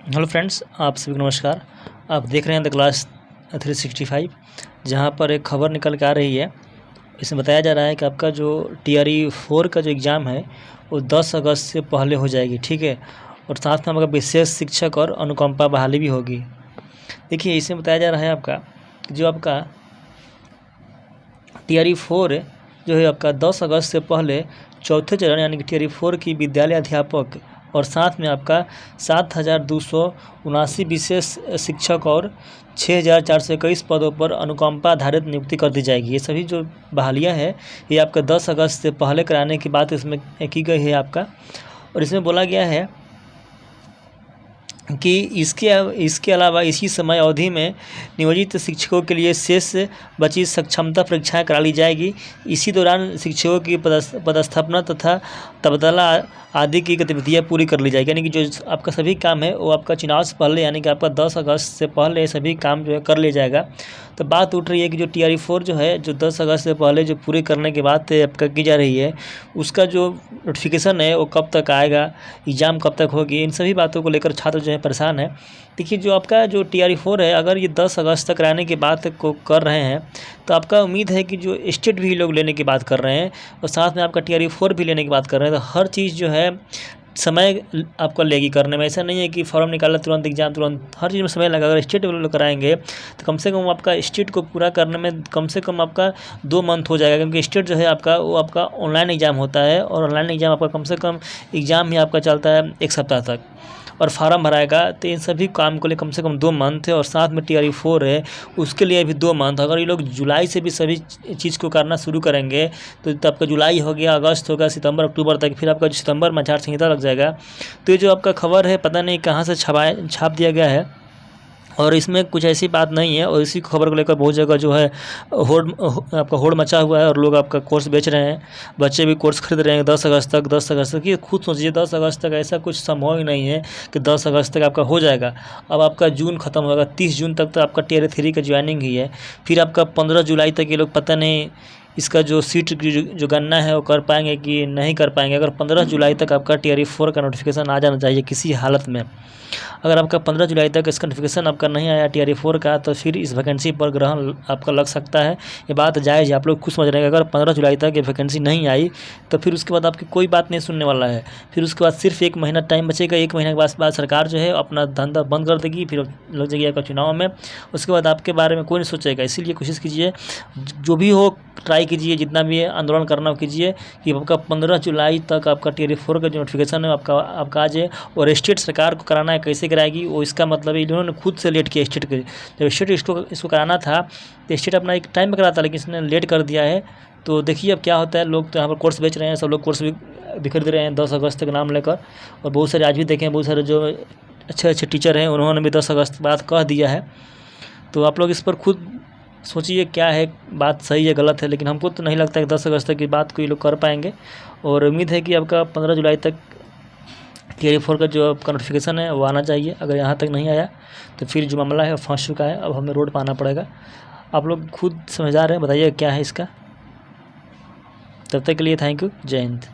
Hello friends, आप सभी को नमस्कार। आप देख रहे हैं द क्लास 365, जहां पर एक खबर निकल के आ रही है। इसमें बताया जा रहा है कि आपका जो TRE 4 का जो एग्ज़ाम है वो 10 अगस्त से पहले हो जाएगी, ठीक है। और साथ में आपका विशेष शिक्षक और अनुकंपा बहाली भी होगी। देखिए, इसमें बताया जा रहा है आपका जो आपका TRE 4 जो है आपका 10 अगस्त से पहले चौथे चरण यानी कि TRE 4 की विद्यालय अध्यापक और साथ में आपका 7,279 विशेष शिक्षक और 6,421 पदों पर अनुकंपा आधारित नियुक्ति कर दी जाएगी। ये सभी जो बहालियां हैं ये आपका 10 अगस्त से पहले कराने की बात इसमें की गई है आपका। और इसमें बोला गया है कि इसके अलावा इसी समय अवधि में नियोजित शिक्षकों के लिए शेष बची सक्षमता परीक्षाएं करा ली जाएगी। इसी दौरान शिक्षकों की पदस्थापना तथा तबादला आदि की गतिविधियां पूरी कर ली जाएगी। यानी कि जो आपका सभी काम है वो आपका चुनाव से पहले यानी कि आपका 10 अगस्त से पहले सभी काम जो है कर लिया जाएगा। तो बात उठ रही है कि जो TRE 4 जो है जो 10 अगस्त से पहले जो पूरे करने के बाद आपका की जा रही है, उसका जो नोटिफिकेशन है वो कब तक आएगा, एग्ज़ाम कब तक होगी, इन सभी बातों को लेकर छात्र जो है परेशान है। देखिए, जो आपका जो TRE 4 है अगर ये 10 अगस्त तक रहने की बात को कर रहे हैं तो आपका उम्मीद है कि जो स्टेट भी लोग लेने की बात कर रहे हैं और साथ में आपका TRE 4 भी लेने की बात कर रहे हैं। तो हर चीज़ जो है समय आपका लेगी करने में। ऐसा नहीं है कि फॉर्म निकाला तुरंत एग्जाम तुरंत, हर चीज़ में समय लगा। अगर स्टेट लोग कराएंगे तो कम से कम आपका स्टेट को पूरा करने में कम से कम आपका 2 मंथ हो जाएगा, क्योंकि स्टेट जो है आपका वो आपका ऑनलाइन एग्ज़ाम होता है और ऑनलाइन एग्ज़ाम आपका कम से कम एग्ज़ाम ही आपका चलता है 1 सप्ताह तक और फार्म भराएगा। तो इन सभी काम के लिए कम से कम 2 मंथ है और साथ में TRE 4 है उसके लिए भी 2 मंथ। अगर ये लोग जुलाई से भी सभी चीज़ को करना शुरू करेंगे तो आपका जुलाई हो गया, अगस्त होगा, सितंबर अक्टूबर तक, फिर आपका सितंबर में आचार संहिता लग जाएगा। तो ये जो आपका खबर है पता नहीं कहाँ से छाप दिया गया है और इसमें कुछ ऐसी बात नहीं है। और इसी खबर को लेकर बहुत जगह जो है आपका होड़ मचा हुआ है और लोग आपका कोर्स बेच रहे हैं, बच्चे भी कोर्स खरीद रहे हैं 10 अगस्त तक। ये खुद सोचिए 10 अगस्त तक ऐसा कुछ संभव ही नहीं है कि 10 अगस्त तक आपका हो जाएगा। अब आपका जून खत्म होगा, 30 जून तक तो आपका TRE 3 का ज्वाइनिंग ही है। फिर आपका 15 जुलाई तक ये लोग पता नहीं इसका जो सीट की जो गणना है वो कर पाएंगे कि नहीं कर पाएंगे। अगर 15 जुलाई तक आपका TRE 4 का नोटिफिकेशन आ जाना चाहिए किसी हालत में। अगर आपका 15 जुलाई तक इसका नोटिफिकेशन आपका नहीं आया TRE 4 का तो फिर इस वैकेंसी पर ग्रहण आपका लग सकता है। ये बात जायज़ है, आप लोग खुद समझ रहे हैं। अगर 15 जुलाई तक ये वैकेंसी नहीं आई तो फिर उसके बाद आपकी कोई बात नहीं सुनने वाला है। फिर उसके बाद सिर्फ 1 महीना टाइम बचेगा। 1 महीने के बाद सरकार जो है अपना धंधा बंद कर देगी, फिर लग जाएगी आपका चुनाव में। उसके बाद आपके बारे में कोई नहीं सोचेगा। इसीलिए कोशिश कीजिए, जो भी हो ट्राई कीजिए, जितना भी आंदोलन करना कीजिए कि आपका 15 जुलाई तक आपका TRE 4 का जो नोटिफिकेशन है आपका आ जाए। और स्टेट सरकार को कराना है, कैसे कराएगी वो इसका मतलब है इन्होंने खुद से लेट किया। स्टेट के जब स्टेट इसको कराना था तो स्टेट अपना एक टाइम पर कराता, लेकिन इसने लेट कर दिया है। तो देखिए अब क्या होता है। लोग तो यहाँ पर कोर्स बेच रहे हैं, सब लोग कोर्स भी खरीद रहे हैं 10 अगस्त तक नाम लेकर। और बहुत सारे आज भी देखें, बहुत सारे जो अच्छे टीचर हैं उन्होंने भी 10 अगस्त बाद कह दिया है। तो आप लोग इस पर खुद सोचिए क्या है, बात सही है गलत है। लेकिन हमको तो नहीं लगता कि 10 अगस्त तक की बात को ये लोग कर पाएंगे। और उम्मीद है कि आपका 15 जुलाई तक TRE 4 का जो आपका नोटिफिकेशन है वो आना चाहिए। अगर यहाँ तक नहीं आया तो फिर जो मामला है फंस चुका है, अब हमें रोड पर आना पड़ेगा। आप लोग खुद समझदार हैं, बताइए क्या है इसका। तब तक के लिए थैंक यू, जय हिंद।